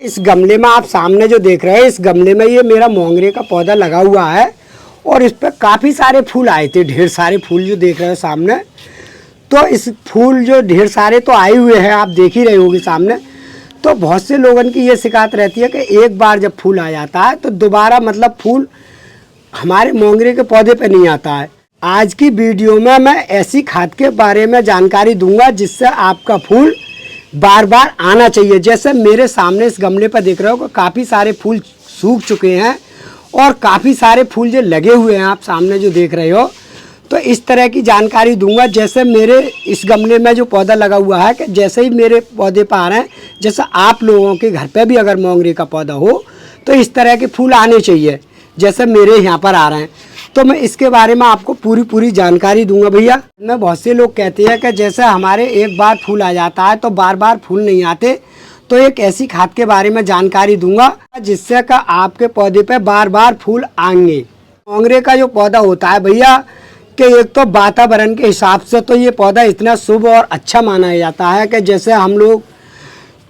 इस गमले में आप सामने जो देख रहे हैं, इस गमले में ये मेरा मोंगरे का पौधा लगा हुआ है और इस पर काफ़ी सारे फूल आए थे, ढेर सारे फूल जो देख रहे हो सामने। तो इस फूल जो ढेर सारे तो आए हुए हैं, आप देख ही रहे होगे सामने। तो बहुत से लोगों की ये शिकायत रहती है कि एक बार जब फूल आ जाता है तो दोबारा मतलब फूल हमारे मोंगरे के पौधे पे नहीं आता है। आज की वीडियो में मैं ऐसी खाद के बारे में जानकारी दूंगा जिससे आपका फूल बार बार आना चाहिए। जैसे मेरे सामने इस गमले पर देख रहे हो कि काफ़ी सारे फूल सूख चुके हैं और काफ़ी सारे फूल जो लगे हुए हैं, आप सामने जो देख रहे हो। तो इस तरह की जानकारी दूंगा। जैसे मेरे इस गमले में जो पौधा लगा हुआ है कि जैसे ही मेरे पौधे पर आ रहे हैं, जैसे आप लोगों के घर पे भी अगर मोंगरे का पौधा हो तो इस तरह के फूल आने चाहिए जैसे मेरे यहाँ पर आ रहे हैं। तो मैं इसके बारे में आपको पूरी जानकारी दूंगा भैया। मैं बहुत से लोग कहते हैं कि जैसे हमारे एक बार फूल आ जाता है तो बार बार फूल नहीं आते, तो एक ऐसी खाद के बारे में जानकारी दूंगा जिससे कि आपके पौधे पे बार बार फूल आएंगे। मोंगरे का जो पौधा होता है भैया कि एक तो वातावरण के हिसाब से तो ये पौधा इतना शुभ और अच्छा माना जाता है कि जैसे हम लोग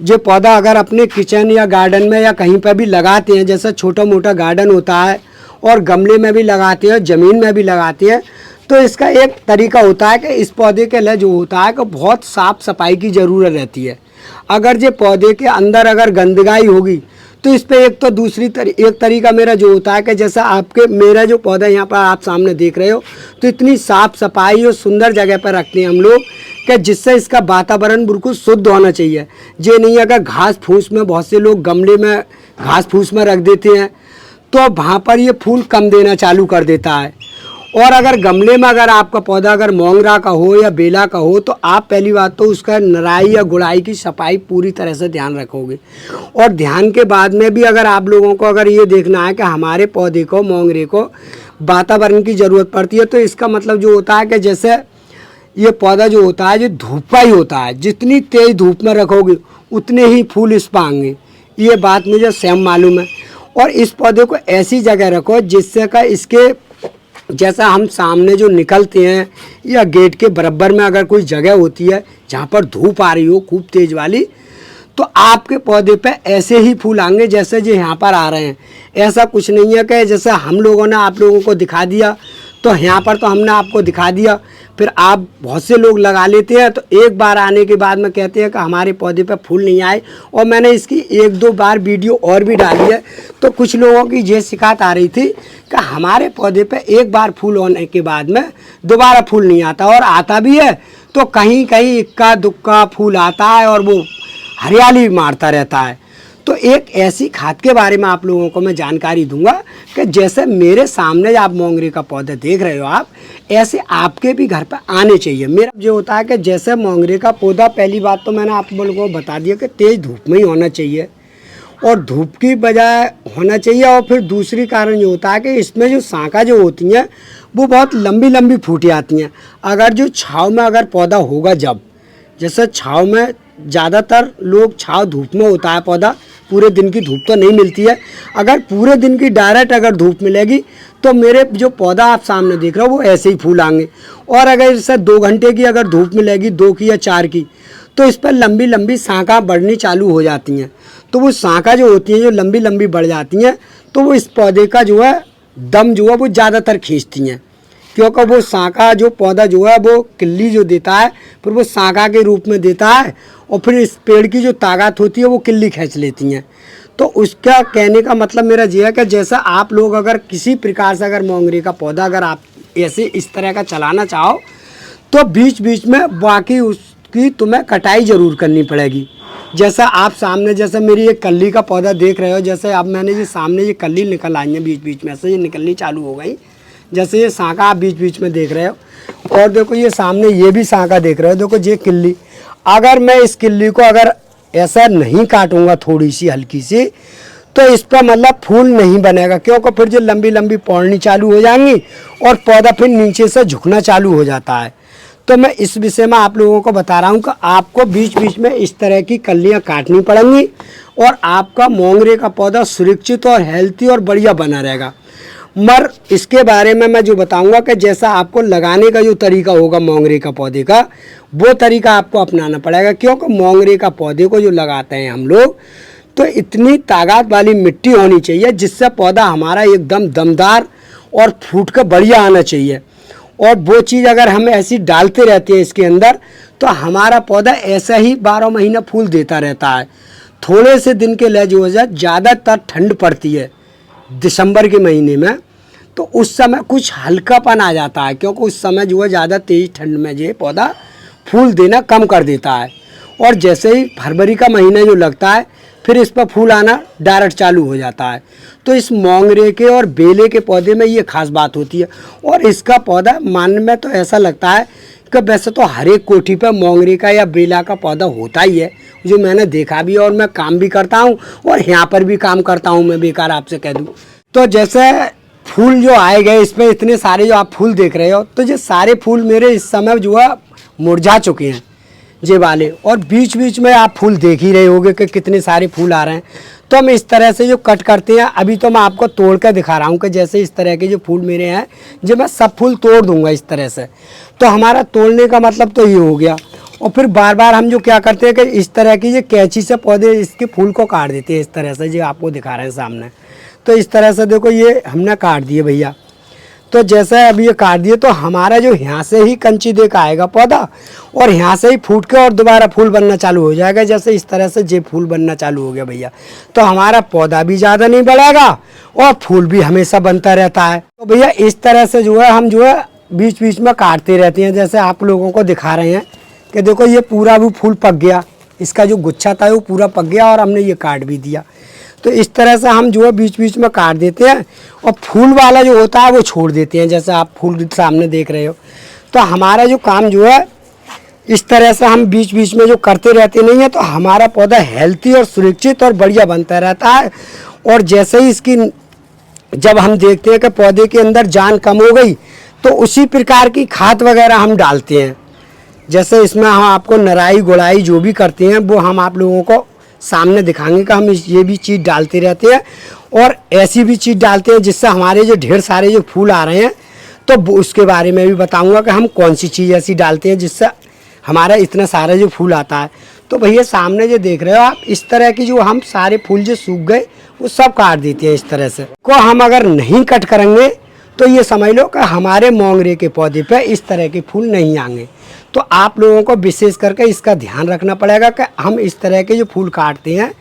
जो पौधा अगर अपने किचन या गार्डन में या कहीं पर भी लगाते हैं, जैसे छोटा मोटा गार्डन होता है और गमले में भी लगाते हैं, ज़मीन में भी लगाते हैं, तो इसका एक तरीका होता है कि इस पौधे के लिए जो होता है कि बहुत साफ़ सफाई की ज़रूरत रहती है। अगर जो पौधे के अंदर अगर गंदगाई होगी तो इस पर एक तो एक तरीका मेरा जो होता है कि जैसा आपके मेरा जो पौधा यहाँ पर आप सामने देख रहे हो, तो इतनी साफ़ सफाई और सुंदर जगह पर रखते हैं हम लोग कि जिससे इसका वातावरण बिल्कुल शुद्ध होना चाहिए। ये नहीं अगर घास फूस में, बहुत से लोग गमले में घास फूस में रख देते हैं तो वहाँ पर ये फूल कम देना चालू कर देता है। और अगर गमले में अगर आपका पौधा अगर मोंगरा का हो या बेला का हो तो आप पहली बात तो उसका नराई या गुड़ाई की सफाई पूरी तरह से ध्यान रखोगे। और ध्यान के बाद में भी अगर आप लोगों को अगर ये देखना है कि हमारे पौधे को मोंगरे को वातावरण की ज़रूरत पड़ती है, तो इसका मतलब जो होता है कि जैसे ये पौधा जो होता है जो धूपा ही होता है, जितनी तेज़ धूप में रखोगे उतने ही फूल इस पर आएंगे। ये बात मुझे स्वयं मालूम है। और इस पौधे को ऐसी जगह रखो जिससे का इसके जैसा हम सामने जो निकलते हैं या गेट के बराबर में अगर कोई जगह होती है जहाँ पर धूप आ रही हो खूब तेज़ वाली, तो आपके पौधे पे ऐसे ही फूल आएंगे जैसे जो यहाँ पर आ रहे हैं। ऐसा कुछ नहीं है कि जैसे हम लोगों ने आप लोगों को दिखा दिया तो यहाँ पर तो हमने आपको दिखा दिया, फिर आप बहुत से लोग लगा लेते हैं तो एक बार आने के बाद में कहते हैं कि हमारे पौधे पे फूल नहीं आए। और मैंने इसकी एक दो बार वीडियो और भी डाली है, तो कुछ लोगों की ये शिकायत आ रही थी कि हमारे पौधे पे एक बार फूल होने के बाद में दोबारा फूल नहीं आता, और आता भी है तो कहीं कहीं इक्का दुक्का फूल आता है और वो हरियाली मारता रहता है। तो एक ऐसी खाद के बारे में आप लोगों को मैं जानकारी दूंगा कि जैसे मेरे सामने आप मोंगरे का पौधा देख रहे हो आप, ऐसे आपके भी घर पर आने चाहिए। मेरा जो होता है कि जैसे मोंगरे का पौधा, पहली बात तो मैंने आप लोगों को बता दिया कि तेज़ धूप में ही होना चाहिए और धूप की बजाय होना चाहिए। और फिर दूसरी कारण जो होता है कि इसमें जो शाखा जो होती हैं वो बहुत लंबी लंबी फूटी आती हैं। अगर जो छाँव में अगर पौधा होगा, जब जैसे छाँव में ज़्यादातर लोग छाँव धूप में होता है पौधा, पूरे दिन की धूप तो नहीं मिलती है। अगर पूरे दिन की डायरेक्ट अगर धूप मिलेगी तो मेरे जो पौधा आप सामने देख रहे हो वो ऐसे ही फूल आएंगे। और अगर इससे 2 घंटे की अगर धूप मिलेगी, 2 की या 4 की, तो इस पर लंबी लंबी शाखा बढ़नी चालू हो जाती हैं। तो वो शाखा जो होती हैं जो लंबी लंबी बढ़ जाती हैं तो वो इस पौधे का जो है दम जो है वो ज़्यादातर खींचती हैं, क्योंकि वो शाखा जो पौधा जो है वो किल्ली जो देता है फिर वो शाखा के रूप में देता है और फिर इस पेड़ की जो ताकत होती है वो किल्ली खींच लेती हैं। तो उसका कहने का मतलब मेरा ये है कि जैसा आप लोग अगर किसी प्रकार से अगर मोंगरे का पौधा अगर आप ऐसे इस तरह का चलाना चाहो तो बीच बीच में बाकी उसकी तुम्हें कटाई ज़रूर करनी पड़ेगी। जैसा आप सामने जैसे मेरी ये कल्ली का पौधा देख रहे हो, जैसे अब मैंने ये सामने ये कल्ली निकल आई है बीच बीच में से, ये निकलनी चालू हो गई। जैसे ये शाखा आप बीच बीच में देख रहे हो, और देखो ये सामने ये भी शाखा देख रहे हो, देखो ये किल्ली। अगर मैं इस किल्ली को अगर ऐसा नहीं काटूंगा थोड़ी सी हल्की सी, तो इस पर मतलब फूल नहीं बनेगा, क्योंकि फिर जो लंबी लंबी पौड़नी चालू हो जाएंगी और पौधा फिर नीचे से झुकना चालू हो जाता है। तो मैं इस विषय में आप लोगों को बता रहा हूँ कि आपको बीच बीच में इस तरह की कलियाँ काटनी पड़ेंगी और आपका मोंगरे का पौधा सुरक्षित और हेल्थी और बढ़िया बना रहेगा। मगर इसके बारे में मैं जो बताऊंगा कि जैसा आपको लगाने का जो तरीका होगा मोंगरे का पौधे का, वो तरीका आपको अपनाना पड़ेगा। क्योंकि मोंगरे का पौधे को जो लगाते हैं हम लोग, तो इतनी ताकत वाली मिट्टी होनी चाहिए जिससे पौधा हमारा एकदम दमदार और फूट कर बढ़िया आना चाहिए। और वो चीज़ अगर हम ऐसी डालते रहते हैं इसके अंदर तो हमारा पौधा ऐसा ही 12 महीने फूल देता रहता है। थोड़े से दिन के लिए जो है ज़्यादातर ठंड पड़ती है दिसंबर के महीने में, तो उस समय कुछ हल्कापन आ जाता है, क्योंकि उस समय जो है ज़्यादा तेज़ ठंड में जो पौधा फूल देना कम कर देता है। और जैसे ही फरवरी का महीना जो लगता है फिर इस पर फूल आना डायरेक्ट चालू हो जाता है। तो इस मोंगरे के और बेले के पौधे में ये खास बात होती है। और इसका पौधा मानने में तो ऐसा लगता है कि वैसे तो हर एक कोठी पर मोंगरे का या बेला का पौधा होता ही है, जो मैंने देखा भी और मैं काम भी करता हूँ और यहाँ पर भी काम करता हूँ, मैं बेकार आपसे कह दूँ। तो जैसे फूल जो आए गए इसमें इतने सारे जो आप फूल देख रहे हो, तो ये सारे फूल मेरे इस समय जो है मुरझा चुके हैं ये वाले, और बीच बीच में आप फूल देख ही रहे होंगे कि कितने सारे फूल आ रहे हैं। तो हम इस तरह से जो कट करते हैं, अभी तो मैं आपको तोड़ कर दिखा रहा हूँ कि जैसे इस तरह के जो फूल मेरे हैं जो मैं सब फूल तोड़ दूंगा इस तरह से। तो हमारा तोड़ने का मतलब तो ये हो गया। और फिर बार बार हम जो क्या करते हैं कि इस तरह की ये कैंची से पौधे इसके फूल को काट देते हैं इस तरह से, जो आपको दिखा रहे हैं सामने। तो इस तरह से देखो ये हमने काट दिए भैया। तो जैसे अभी ये काट दिए तो हमारा जो यहाँ से ही कंची दे का आएगा पौधा, और यहाँ से ही फूट के और दोबारा फूल बनना चालू हो जाएगा। जैसे इस तरह से जे फूल बनना चालू हो गया भैया, तो हमारा पौधा भी ज़्यादा नहीं बढ़ेगा और फूल भी हमेशा बनता रहता है। तो भैया इस तरह से जो है हम जो है बीच बीच में काटते रहते हैं। जैसे आप लोगों को दिखा रहे हैं कि देखो ये पूरा भी फूल पक गया, इसका जो गुच्छा था वो पूरा पक गया और हमने ये काट भी दिया। तो इस तरह से हम जो है बीच बीच में काट देते हैं और फूल वाला जो होता है वो छोड़ देते हैं। जैसे आप फूल सामने देख रहे हो, तो हमारा जो काम जो है इस तरह से हम बीच बीच में जो करते रहते नहीं है, तो हमारा पौधा हेल्थी और सुरक्षित और बढ़िया बनता रहता है। और जैसे ही इसकी जब हम देखते हैं कि पौधे के अंदर जान कम हो गई, तो उसी प्रकार की खाद वगैरह हम डालते हैं। जैसे इसमें हम आपको नराई गुड़ाई जो भी करते हैं वो हम आप लोगों को सामने दिखाएंगे कि हम ये भी चीज़ डालते रहते हैं और ऐसी भी चीज़ डालते हैं जिससे हमारे जो ढेर सारे जो फूल आ रहे हैं, तो उसके बारे में भी बताऊंगा कि हम कौन सी चीज़ ऐसी डालते हैं जिससे हमारा इतना सारा जो फूल आता है। तो भैया सामने जो देख रहे हो आप, इस तरह की जो हम सारे फूल जो सूख गए वो सब काट देते हैं इस तरह से। को हम अगर नहीं कट करेंगे तो ये समझ लो कि हमारे मोंगरे के पौधे पे इस तरह के फूल नहीं आएंगे। तो आप लोगों को विशेष करके इसका ध्यान रखना पड़ेगा कि हम इस तरह के जो फूल काटते हैं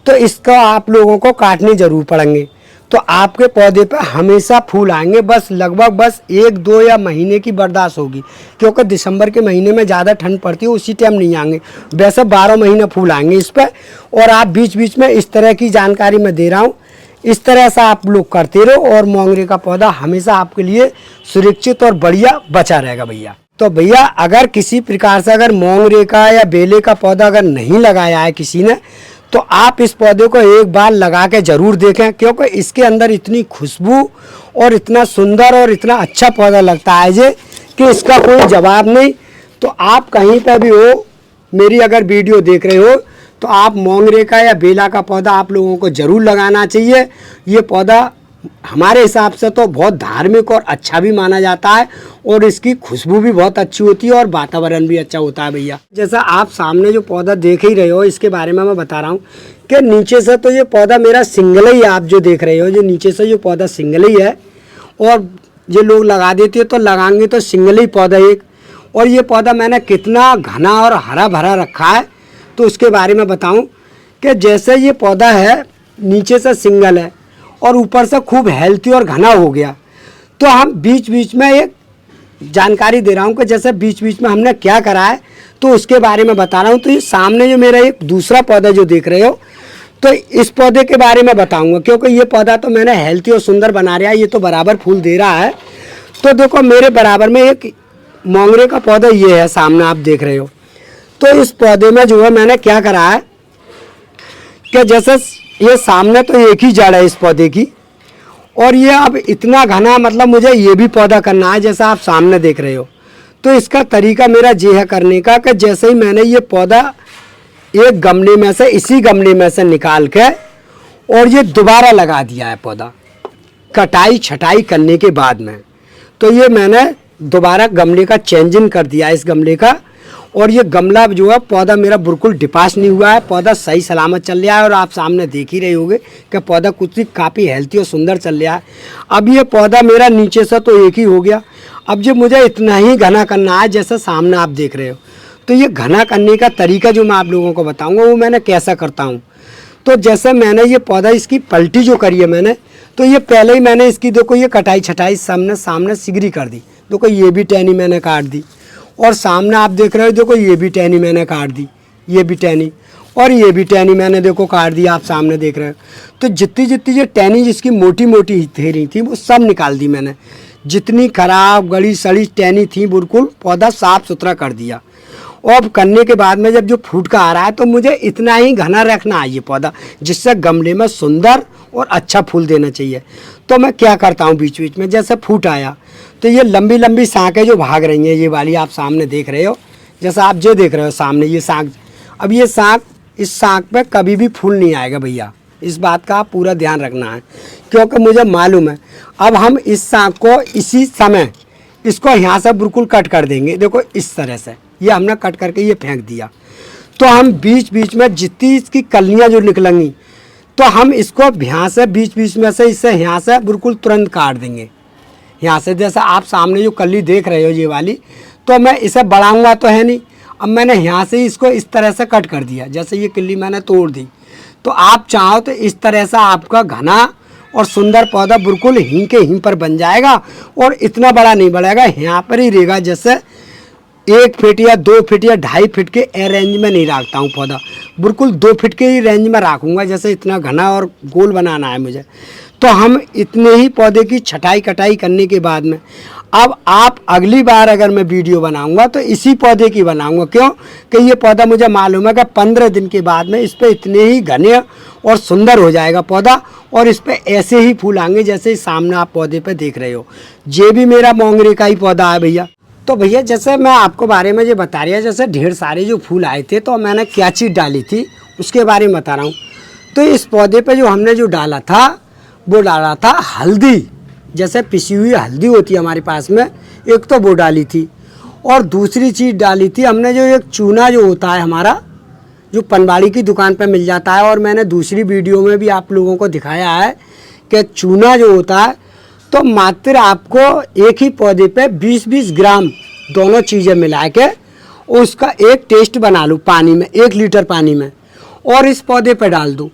तो इसका आप लोगों को काटने ज़रूर पड़ेंगे, तो आपके पौधे पे हमेशा फूल आएंगे। बस लगभग बस 1-2 या महीने की बर्दाश्त होगी, क्योंकि दिसंबर के महीने में ज़्यादा ठंड पड़ती है, उसी टाइम नहीं आएंगे। वैसे 12 महीने फूल आएंगे इस पर। और आप बीच बीच में इस तरह की जानकारी मैं दे रहा हूँ, इस तरह से आप लोग करते रहो और मोंगरे का पौधा हमेशा आपके लिए सुरक्षित और बढ़िया बचा रहेगा भैया। तो भैया अगर किसी प्रकार से अगर मोंगरे का या बेले का पौधा अगर नहीं लगाया है किसी ने, तो आप इस पौधे को एक बार लगा के ज़रूर देखें, क्योंकि इसके अंदर इतनी खुशबू और इतना सुंदर और इतना अच्छा पौधा लगता है जे कि इसका कोई जवाब नहीं। तो आप कहीं पर भी हो, मेरी अगर वीडियो देख रहे हो, तो आप मोंगरे का या बेला का पौधा आप लोगों को ज़रूर लगाना चाहिए। ये पौधा हमारे हिसाब से तो बहुत धार्मिक और अच्छा भी माना जाता है और इसकी खुशबू भी बहुत अच्छी होती है और वातावरण भी अच्छा होता है भैया। जैसा आप सामने जो पौधा देख ही रहे हो, इसके बारे में मैं बता रहा हूँ कि नीचे से तो ये पौधा मेरा सिंगल ही, आप जो देख रहे हो जो नीचे से जो पौधा सिंगल ही है, और ये लोग लगा देते हैं तो लगाएंगे तो सिंगल ही पौधा एक। और ये पौधा मैंने कितना घना और हरा भरा रखा है, तो उसके बारे में बताऊं कि जैसे ये पौधा है नीचे से सिंगल है और ऊपर से खूब हेल्थी और घना हो गया, तो हम बीच बीच में एक जानकारी दे रहा हूँ कि जैसे बीच बीच में हमने क्या करा है, तो उसके बारे में बता रहा हूँ। तो ये सामने जो मेरा एक दूसरा पौधा जो देख रहे हो, तो इस पौधे के बारे में बताऊँगा, क्योंकि ये पौधा तो मैंने हेल्थी और सुंदर बना रहा है, ये तो बराबर फूल दे रहा है। तो देखो मेरे बराबर में एक मोंगरे का पौधा ये है, सामने आप देख रहे हो। तो इस पौधे में जो है मैंने क्या करा है कि जैसे ये सामने तो एक ही जड़ है इस पौधे की, और ये अब इतना घना, मतलब मुझे ये भी पौधा करना है जैसा आप सामने देख रहे हो। तो इसका तरीका मेरा ये है करने का कि जैसे ही मैंने ये पौधा एक गमले में से, इसी गमले में से निकाल के और ये दोबारा लगा दिया है पौधा, कटाई छटाई करने के बाद में। तो ये मैंने दोबारा गमले का चेंजिंग कर दिया इस गमले का, और ये गमला जो है पौधा मेरा बिल्कुल डिपास नहीं हुआ है, पौधा सही सलामत चल रहा है। और आप सामने देख ही रहे होंगे कि पौधा कुछ भी काफ़ी हेल्थी और सुंदर चल रहा है। अब ये पौधा मेरा नीचे से तो एक ही हो गया, अब जो मुझे इतना ही घना करना है जैसे सामने आप देख रहे हो। तो ये घना करने का तरीका जो मैं आप लोगों को बताऊँगा वो मैंने कैसा करता हूँ। तो जैसे मैंने ये पौधा इसकी पलटी जो करी है मैंने, तो ये पहले ही मैंने इसकी देखो ये कटाई छटाई सामने सिगरी कर दी। देखो ये भी टहनी मैंने काट दी, और सामने आप देख रहे हो देखो ये भी टहनी मैंने काट दी, ये भी टहनी और ये भी टहनी मैंने देखो काट दी, आप सामने देख रहे हो। तो जितनी जितनी जो टहनी जिसकी मोटी मोटी रही थी वो सब निकाल दी मैंने। जितनी खराब गड़ी सड़ी टहनी थी बिल्कुल पौधा साफ़ सुथरा कर दिया। और करने के बाद में जब जो फूट का आ रहा है तो मुझे इतना ही घना रखना है ये पौधा, जिससे गमले में सुंदर और अच्छा फूल देना चाहिए। तो मैं क्या करता हूँ बीच बीच में जैसे फूट आया तो ये लंबी लंबी शाखें जो भाग रही हैं, ये वाली आप सामने देख रहे हो, जैसा आप जो देख रहे हो सामने ये शाख। अब ये शाख, इस शाख पे कभी भी फूल नहीं आएगा भैया, इस बात का आप पूरा ध्यान रखना है, क्योंकि मुझे मालूम है। अब हम इस शाख को इसी समय इसको यहाँ से बिल्कुल कट कर देंगे। देखो इस तरह से ये हमने कट करके ये फेंक दिया। तो हम बीच बीच में जितनी इसकी कलियाँ जो निकलेंगी तो हम इसको यहाँ से बीच बीच में से इससे यहाँ से बिल्कुल तुरंत काट देंगे। यहाँ से जैसा आप सामने जो कली देख रहे हो ये वाली, तो मैं इसे बढ़ाऊँगा तो है नहीं। अब मैंने यहाँ से इसको इस तरह से कट कर दिया, जैसे ये कली मैंने तोड़ दी। तो आप चाहो तो इस तरह से आपका घना और सुंदर पौधा बिल्कुल हिं के हिं पर बन जाएगा, और इतना बड़ा नहीं बढ़ेगा, यहाँ पर ही रहेगा। जैसे 1 फीट या 2 फीट या 2.5 फीट के रेंज में नहीं रखता हूँ पौधा, बिल्कुल 2 फीट के ही रेंज में रखूँगा। जैसे इतना घना और गोल बनाना है मुझे। तो हम इतने ही पौधे की छटाई कटाई करने के बाद में अब आप अगली बार अगर मैं वीडियो बनाऊंगा तो इसी पौधे की बनाऊंगा। क्यों कि ये पौधा मुझे मालूम है कि 15 दिन के बाद में इस पर इतने ही घने और सुंदर हो जाएगा पौधा, और इस पर ऐसे ही फूल आएंगे जैसे सामने आप पौधे पे देख रहे हो। ये भी मेरा मोंगरे का ही पौधा है भैया। तो भैया जैसे मैं आपको बारे में ये बता रहा, जैसे ढेर सारे जो फूल आए थे तो मैंने क्या चीज़ डाली थी उसके बारे में बता रहा हूँ। तो इस पौधे पे जो हमने जो डाला था वो डाला था हल्दी, जैसे पिसी हुई हल्दी होती है हमारे पास में, एक तो वो डाली थी। और दूसरी चीज़ डाली थी हमने जो एक चूना जो होता है हमारा, जो पनवाड़ी की दुकान पे मिल जाता है, और मैंने दूसरी वीडियो में भी आप लोगों को दिखाया है कि चूना जो होता है तो मात्र आपको एक ही पौधे पे 20-20 ग्राम दोनों चीज़ें मिला के उसका एक टेस्ट बना लूँ पानी में, 1 लीटर पानी में, और इस पौधे पे डाल दूँ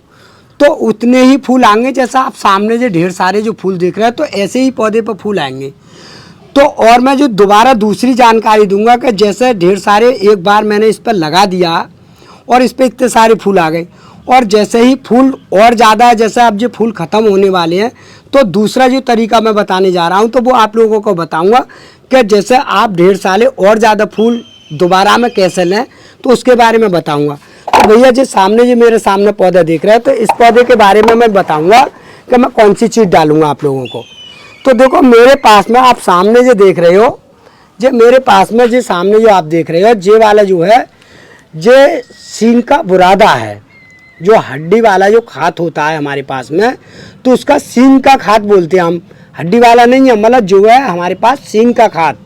तो उतने ही फूल आएंगे। जैसा आप सामने जो ढेर सारे जो फूल देख रहे हैं तो ऐसे ही पौधे पर फूल आएंगे। तो और मैं जो दोबारा दूसरी जानकारी दूंगा कि जैसे ढेर सारे एक बार मैंने इस पर लगा दिया और इस पर इतने सारे फूल आ गए, और जैसे ही फूल और ज़्यादा जैसे अब जो फूल ख़त्म होने वाले हैं तो दूसरा जो तरीका मैं बताने जा रहा हूँ तो वो आप लोगों को बताऊँगा कि जैसे आप ढेर सारे और ज़्यादा फूल दोबारा में कैसे लें तो उसके बारे में बताऊँगा। तो भैया जो सामने जो मेरे सामने पौधा देख रहे हैं तो इस पौधे के बारे में मैं बताऊंगा कि मैं कौन सी चीज़ डालूंगा आप लोगों को। तो देखो मेरे पास में आप सामने जो देख रहे हो, जो मेरे पास में जो सामने जो आप देख रहे हो जे वाला जो है जे सींग का बुरादा है, जो हड्डी वाला जो खाद होता है हमारे पास में, तो उसका सींग का खाद बोलते हैं हम, हड्डी वाला नहीं है, मतलब जो है हमारे पास सींग का खाद,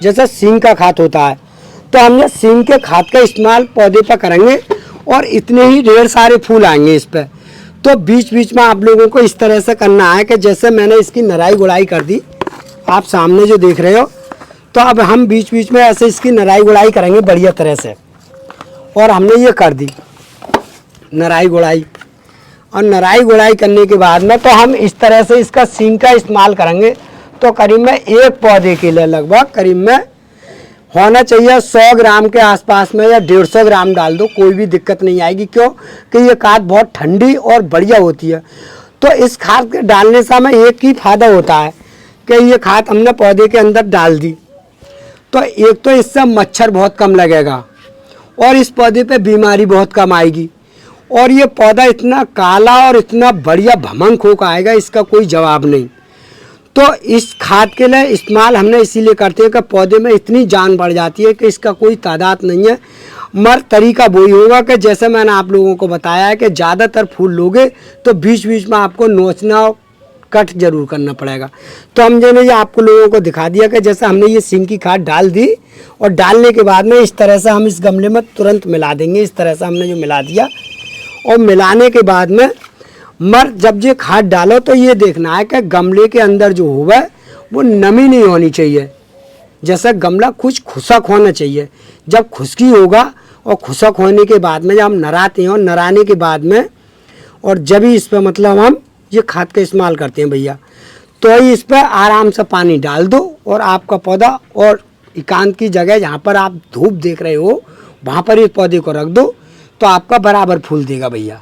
जैसा सींग का खाद होता है। तो हम ये सींग के खाद का इस्तेमाल पौधे पर करेंगे और इतने ही ढेर सारे फूल आएंगे इस पर। तो बीच बीच में आप लोगों को इस तरह से करना है कि जैसे मैंने इसकी नराई गुड़ाई कर दी, आप सामने जो देख रहे हो, तो अब हम बीच बीच में ऐसे इसकी नराई गुड़ाई करेंगे बढ़िया तरह से। और हमने ये कर दी नराई गुड़ाई, और नराई गुड़ाई करने के बाद में तो हम इस तरह से इसका सींग का इस्तेमाल करेंगे। तो करीब में एक पौधे के लिए लगभग करीब में होना चाहिए 100 ग्राम के आसपास में, या 150 ग्राम डाल दो, कोई भी दिक्कत नहीं आएगी। क्यों कि ये खाद बहुत ठंडी और बढ़िया होती है। तो इस खाद के डालने से हमें एक ही फ़ायदा होता है कि ये खाद हमने पौधे के अंदर डाल दी तो एक तो इससे मच्छर बहुत कम लगेगा और इस पौधे पे बीमारी बहुत कम आएगी, और ये पौधा इतना काला और इतना बढ़िया भमंक होकर आएगा, इसका कोई जवाब नहीं। तो इस खाद के लिए इस्तेमाल हमने इसीलिए करते हैं कि पौधे में इतनी जान बढ़ जाती है कि इसका कोई तादाद नहीं है। मगर तरीका वही होगा कि जैसे मैंने आप लोगों को बताया है कि ज़्यादातर फूल लोगे तो बीच बीच में आपको नोचना कट जरूर करना पड़ेगा। तो हम जो ये आपको लोगों को दिखा दिया कि जैसे हमने ये सिंक की खाद डाल दी और डालने के बाद में इस तरह से हम इस गमले में तुरंत मिला देंगे। इस तरह से हमने जो मिला दिया और मिलाने के बाद में जब ये खाद डालो तो ये देखना है कि गमले के अंदर जो हुआ वो नमी नहीं होनी चाहिए। जैसा गमला कुछ खुशक होना चाहिए। जब खुशकी होगा और खुशक होने के बाद में जब हम नराते हैं और नराने के बाद में और जब ही इस पर मतलब हम ये खाद का इस्तेमाल करते हैं भैया, तो इस पर आराम से पानी डाल दो और आपका पौधा और एकांत की जगह जहाँ पर आप धूप देख रहे हो वहाँ पर इस पौधे को रख दो तो आपका बराबर फूल देगा भैया।